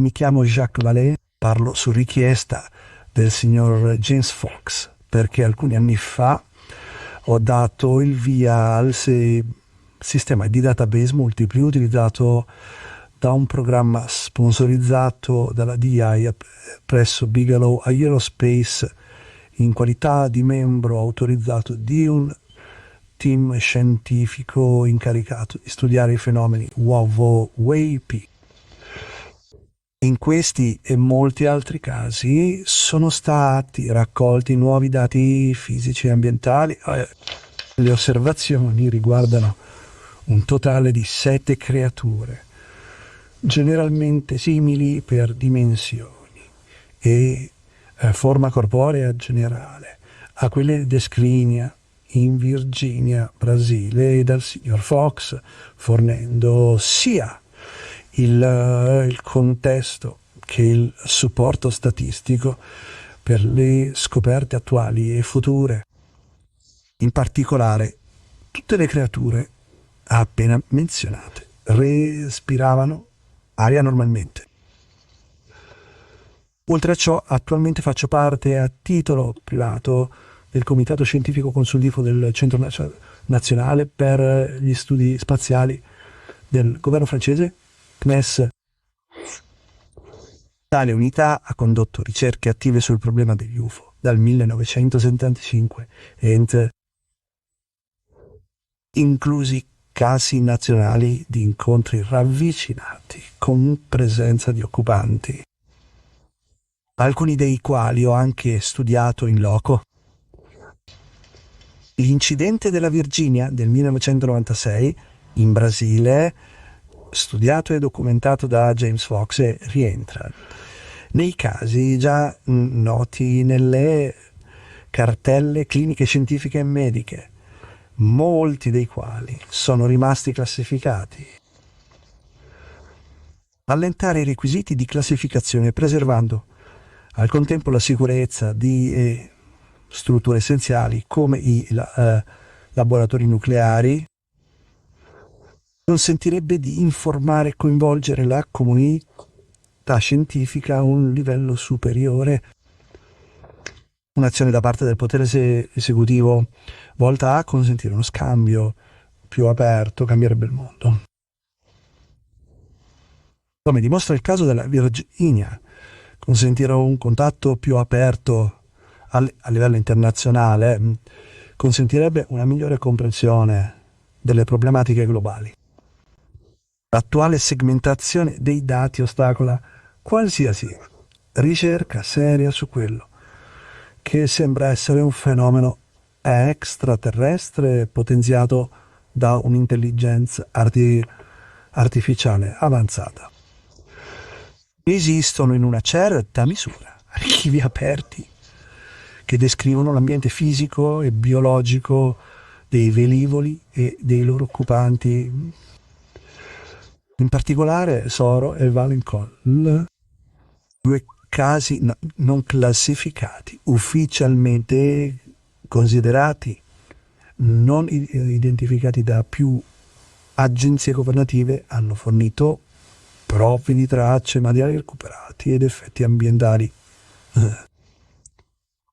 Mi chiamo Jacques Vallée, parlo su richiesta del signor James Fox, perché alcuni anni fa ho dato il via al sistema di database multipli utilizzato da un programma sponsorizzato dalla DI presso Bigelow Aerospace in qualità di membro autorizzato di un team scientifico incaricato di studiare i fenomeni UAP. In questi e molti altri casi sono stati raccolti nuovi dati fisici e ambientali. Le osservazioni riguardano un totale di 7 creature, generalmente simili per dimensioni e forma corporea generale a quelle descritte in Virginia, Brasile, dal signor Fox, fornendo sia il contesto che il supporto statistico per le scoperte attuali e future. In particolare, tutte le creature appena menzionate respiravano aria normalmente. Oltre a ciò, attualmente faccio parte a titolo privato del Comitato Scientifico Consultivo del Centro Nazionale per gli Studi Spaziali del governo francese, CNES. Tale unità ha condotto ricerche attive sul problema degli UFO dal 1975, inclusi casi nazionali di incontri ravvicinati con presenza di occupanti, alcuni dei quali ho anche studiato in loco. L'incidente della Virginia del 1996 in Brasile, studiato e documentato da James Fox, rientra nei casi già noti nelle cartelle cliniche scientifiche e mediche, molti dei quali sono rimasti classificati. Allentare i requisiti di classificazione preservando al contempo la sicurezza di strutture essenziali come i laboratori nucleari consentirebbe di informare e coinvolgere la comunità scientifica a un livello superiore. Un'azione da parte del potere esecutivo volta a consentire uno scambio più aperto cambierebbe il mondo. Come dimostra il caso della Virginia, consentire un contatto più aperto a livello internazionale consentirebbe una migliore comprensione delle problematiche globali. L'attuale segmentazione dei dati ostacola qualsiasi ricerca seria su quello che sembra essere un fenomeno extraterrestre potenziato da un'intelligenza artificiale avanzata. Esistono in una certa misura archivi aperti che descrivono l'ambiente fisico e biologico dei velivoli e dei loro occupanti, in particolare Soro e Valencol, due casi non classificati, ufficialmente considerati non identificati da più agenzie governative, hanno fornito prove di tracce, materiali recuperati ed effetti ambientali.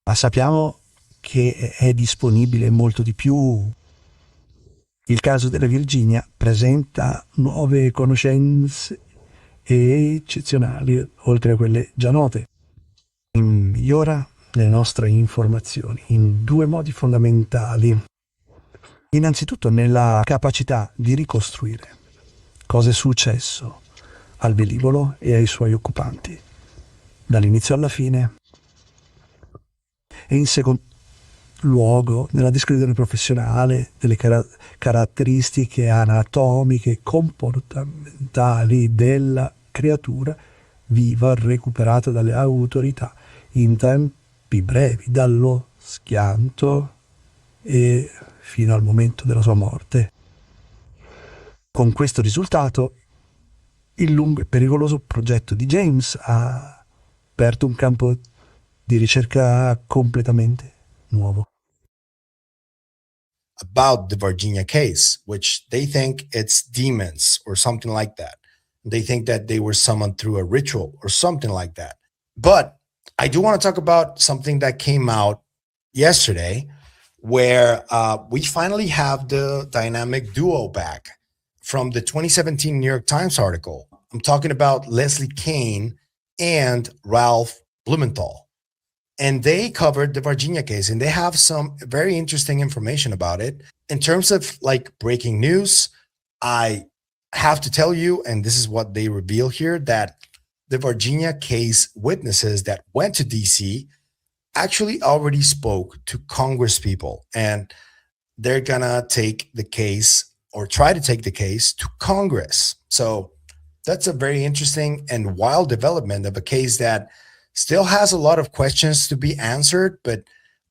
Ma sappiamo che è disponibile molto di più. Il caso della Virginia presenta nuove conoscenze eccezionali, oltre a quelle già note. Migliora le nostre informazioni in due modi fondamentali. Innanzitutto nella capacità di ricostruire cosa è successo al velivolo e ai suoi occupanti, dall'inizio alla fine. E in secondo luogo nella descrizione professionale delle caratteristiche anatomiche e comportamentali della creatura viva recuperata dalle autorità in tempi brevi, dallo schianto e fino al momento della sua morte. Con questo risultato, il lungo e pericoloso progetto di James ha aperto un campo di ricerca completamente nuovo. About the Varginha case, which they think it's demons or something like that. They think that they were summoned through a ritual or something like that. But I do want to talk about something that came out yesterday, where we finally have the dynamic duo back from the 2017 New York Times article. I'm talking about Leslie Kean and Ralph Blumenthal. And they covered the Varginha case, and they have some very interesting information about it. In terms of like breaking news, I have to tell you, and this is what they reveal here, that the Varginha case witnesses that went to DC actually already spoke to Congress people, and they're gonna take the case or try to take the case to Congress. So that's a very interesting and wild development of a case that still has a lot of questions to be answered, but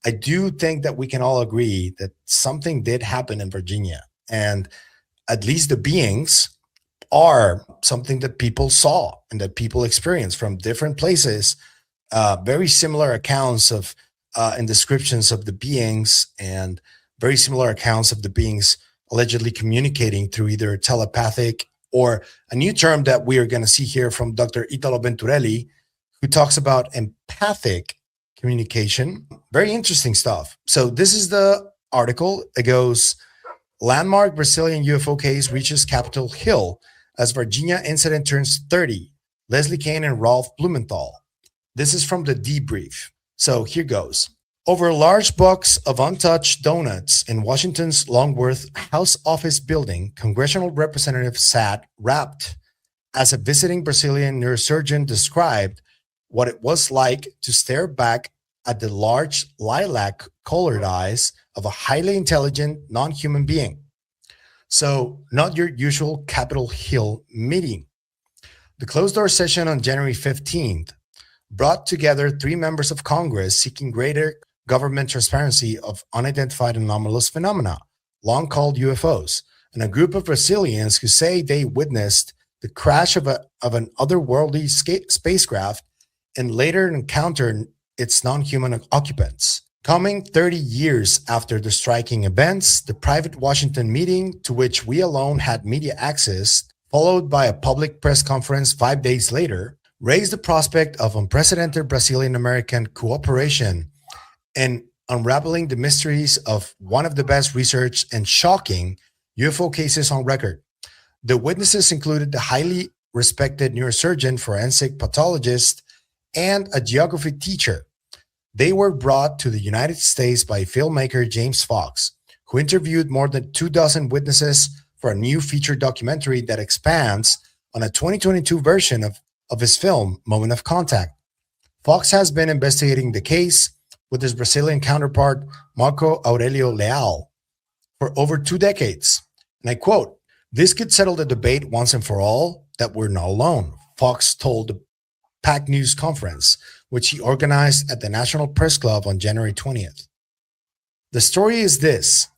I do think that we can all agree that something did happen in Virginia, and at least the beings are something that people saw and that people experienced from different places. Very similar accounts of and descriptions of the beings, and very similar accounts of the beings allegedly communicating through either telepathic or a new term that we are going to see here from Dr. Italo Venturelli, who talks about empathic communication. Very interesting stuff. So this is the article. It goes, landmark Brazilian UFO case reaches Capitol Hill as Varginha incident turns 30. Leslie Kean and Ralph Blumenthal. This is from the debrief. So here goes. Over a large box of untouched donuts in Washington's Longworth House Office building, congressional representatives sat rapt as a visiting Brazilian neurosurgeon described what it was like to stare back at the large lilac-colored eyes of a highly intelligent non-human being. So, not your usual Capitol Hill meeting. The closed-door session on January 15th brought together 3 members of Congress seeking greater government transparency of unidentified anomalous phenomena, long called UFOs, and a group of Brazilians who say they witnessed the crash of an otherworldly spacecraft and later encountered its non-human occupants. Coming 30 years after the striking events, the private Washington meeting, to which we alone had media access, followed by a public press conference 5 days later, raised the prospect of unprecedented Brazilian-American cooperation and unraveling the mysteries of one of the best researched and shocking UFO cases on record. The witnesses included the highly respected neurosurgeon, forensic pathologist, and a geography teacher. They were brought to the United States by filmmaker James Fox, who interviewed more than 24 witnesses for a new feature documentary that expands on a 2022 version of his film, Moment of Contact. Fox has been investigating the case with his Brazilian counterpart, Marco Aurelio Leal, for over 2 decades. And I quote, "This could settle the debate once and for all that we're not alone," Fox told the PAC News conference, which he organized at the National Press Club on January 20th. The story is this.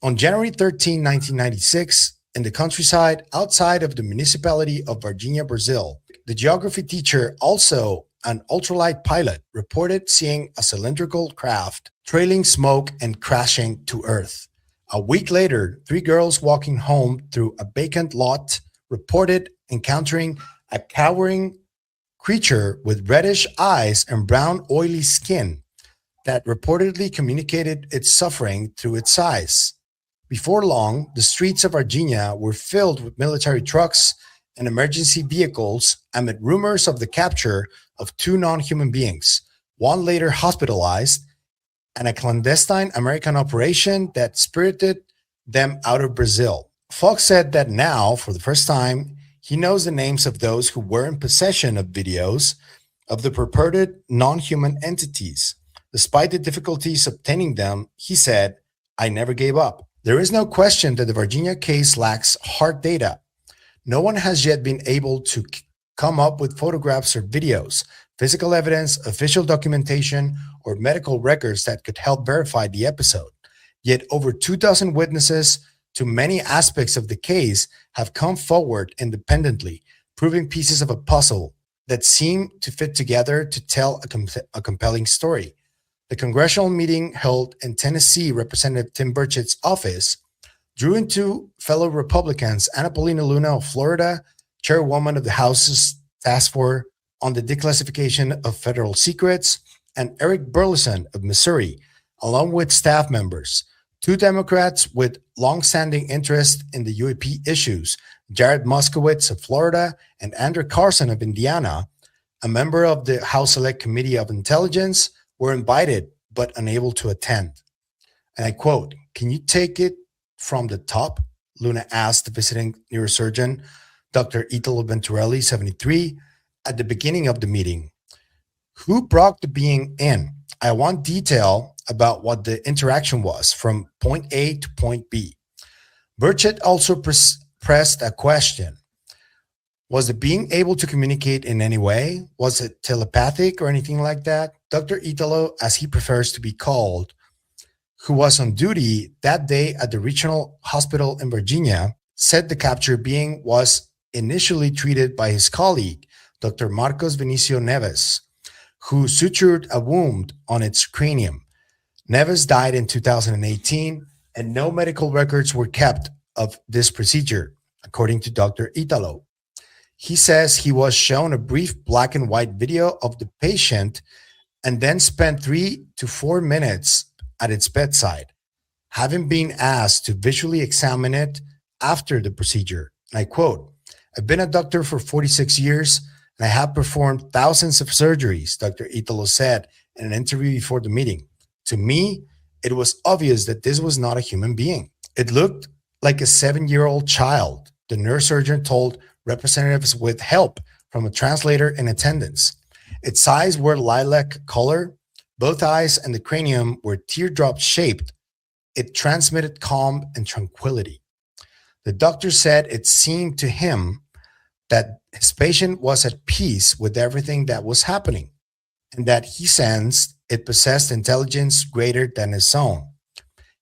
On January 13, 1996, in the countryside outside of the municipality of Varginha, Brazil, the geography teacher, also an ultralight pilot, reported seeing a cylindrical craft trailing smoke and crashing to earth. A week later, 3 girls walking home through a vacant lot reported encountering a cowering creature with reddish eyes and brown, oily skin that reportedly communicated its suffering through its eyes. Before long, the streets of Varginha were filled with military trucks and emergency vehicles amid rumors of the capture of 2 non-human beings, one later hospitalized, and a clandestine American operation that spirited them out of Brazil. Fox said that now, for the first time, he knows the names of those who were in possession of videos of the purported non-human entities. Despite the difficulties obtaining them, he said, "I never gave up." There is no question that the Varginha case lacks hard data. No one has yet been able to come up with photographs or videos, physical evidence, official documentation, or medical records that could help verify the episode. Yet over 24 witnesses to many aspects of the case have come forward independently, proving pieces of a puzzle that seem to fit together to tell a compelling story. The congressional meeting held in Tennessee, Representative Tim Burchett's office, drew into fellow Republicans Anna Paulina Luna of Florida, chairwoman of the House's task force on the declassification of federal secrets, and Eric Burleson of Missouri, along with staff members. Two Democrats with longstanding interest in the UAP issues, Jared Moskowitz of Florida and Andrew Carson of Indiana, a member of the House Select Committee of Intelligence, were invited but unable to attend. And I quote, "Can you take it from the top?" Luna asked the visiting neurosurgeon, Dr. Italo Venturelli, 73, at the beginning of the meeting. "Who brought the being in? I want detail about what the interaction was from point A to point B." Burchett also pressed a question. Was the being able to communicate in any way? Was it telepathic or anything like that? Dr. Italo, as he prefers to be called, who was on duty that day at the regional hospital in Varginha, said the captured being was initially treated by his colleague, Dr. Marcos Vinicio Neves, who sutured a wound on its cranium. Neves died in 2018, and no medical records were kept of this procedure, according to Dr. Italo. He says he was shown a brief black and white video of the patient and then spent 3 to 4 minutes at its bedside, having been asked to visually examine it after the procedure. And I quote, "I've been a doctor for 46 years and I have performed thousands of surgeries," Dr. Italo said in an interview before the meeting. "To me, it was obvious that this was not a human being. It looked like a 7-year-old child," the neurosurgeon told representatives with help from a translator in attendance. "Its eyes were lilac color. Both eyes and the cranium were teardrop shaped. It transmitted calm and tranquility." The doctor said it seemed to him that his patient was at peace with everything that was happening, and that he sensed it possessed intelligence greater than his own.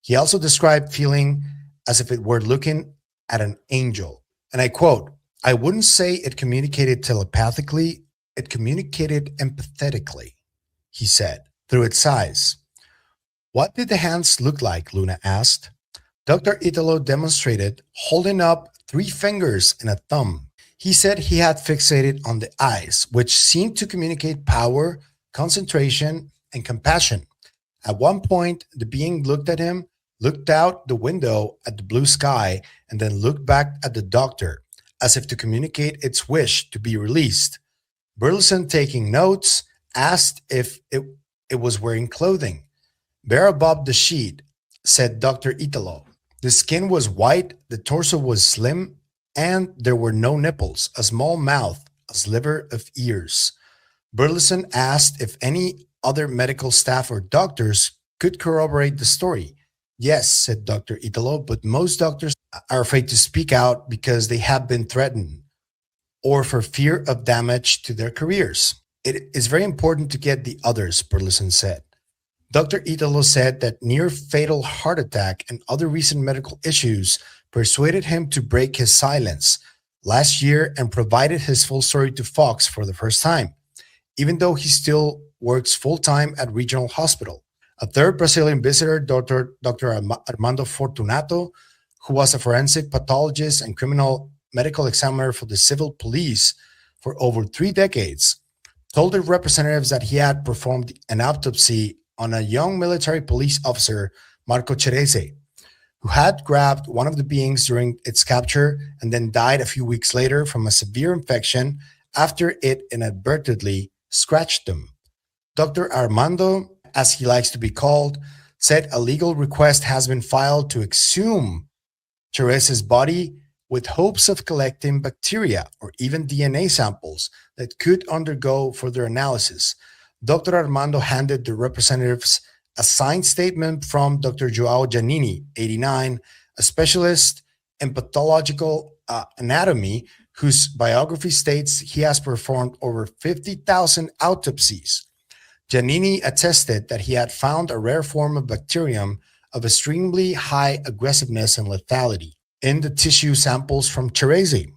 He also described feeling as if it were looking at an angel. And I quote, "I wouldn't say it communicated telepathically, it communicated empathetically," he said, "through its eyes." "What did the hands look like?" Luna asked. Dr. Italo demonstrated holding up 3 fingers and a thumb. He said he had fixated on the eyes, which seemed to communicate power, concentration, and compassion. At one point, the being looked at him, looked out the window at the blue sky, and then looked back at the doctor, as if to communicate its wish to be released. Burleson, taking notes, asked if it was wearing clothing. "Bare above the sheet," said Dr. Italo. "The skin was white, the torso was slim, and there were no nipples, a small mouth, a sliver of ears." Burleson asked if any other medical staff or doctors could corroborate the story. "Yes," said Dr. Italo, "but most doctors are afraid to speak out because they have been threatened or for fear of damage to their careers. It is very important to get the others," Burleson said. Dr. Italo said that near-fatal heart attack and other recent medical issues persuaded him to break his silence last year and provided his full story to Fox for the first time, even though he still works full-time at regional hospital. A third Brazilian visitor, Dr. Armando Fortunato, who was a forensic pathologist and criminal medical examiner for the civil police for over 3 decades, told the representatives that he had performed an autopsy on a young military police officer, Marco Cerese, who had grabbed one of the beings during its capture and then died a few weeks later from a severe infection after it inadvertently scratched them. Dr. Armando, as he likes to be called, said a legal request has been filed to exhume Teresa's body with hopes of collecting bacteria or even DNA samples that could undergo further analysis. Dr. Armando handed the representatives a signed statement from Dr. Joao Giannini, 89, a specialist in pathological anatomy, whose biography states he has performed over 50,000 autopsies. Giannini attested that he had found a rare form of bacterium of extremely high aggressiveness and lethality in the tissue samples from Cerese.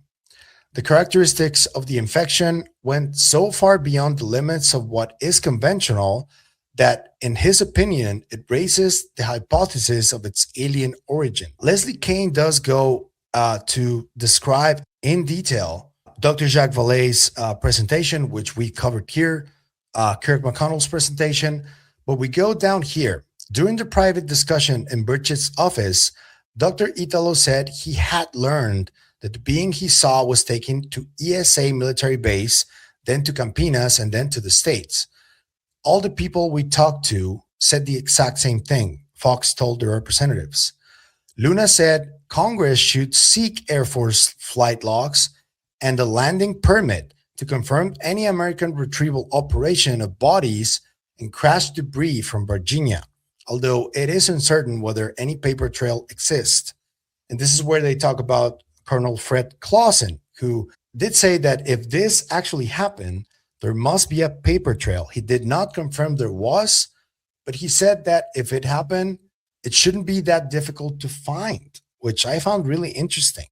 The characteristics of the infection went so far beyond the limits of what is conventional that, in his opinion, it raises the hypothesis of its alien origin. Leslie Kane does go to describe in detail Dr. Jacques Vallet's presentation, which we covered here, Kirk McConnell's presentation, but we go down here. During the private discussion in Birch's office, Dr. Italo said he had learned that the being he saw was taken to ESA military base, then to Campinas, and then to the States. All the people we talked to said the exact same thing, Fox told the representatives. Luna said Congress should seek Air Force flight logs and a landing permit to confirm any American retrieval operation of bodies and crashed debris from Varginha, although it is uncertain whether any paper trail exists. And this is where they talk about Colonel Fred Clausen, who did say that if this actually happened, there must be a paper trail. He did not confirm there was, but he said that if it happened, it shouldn't be that difficult to find, which I found really interesting.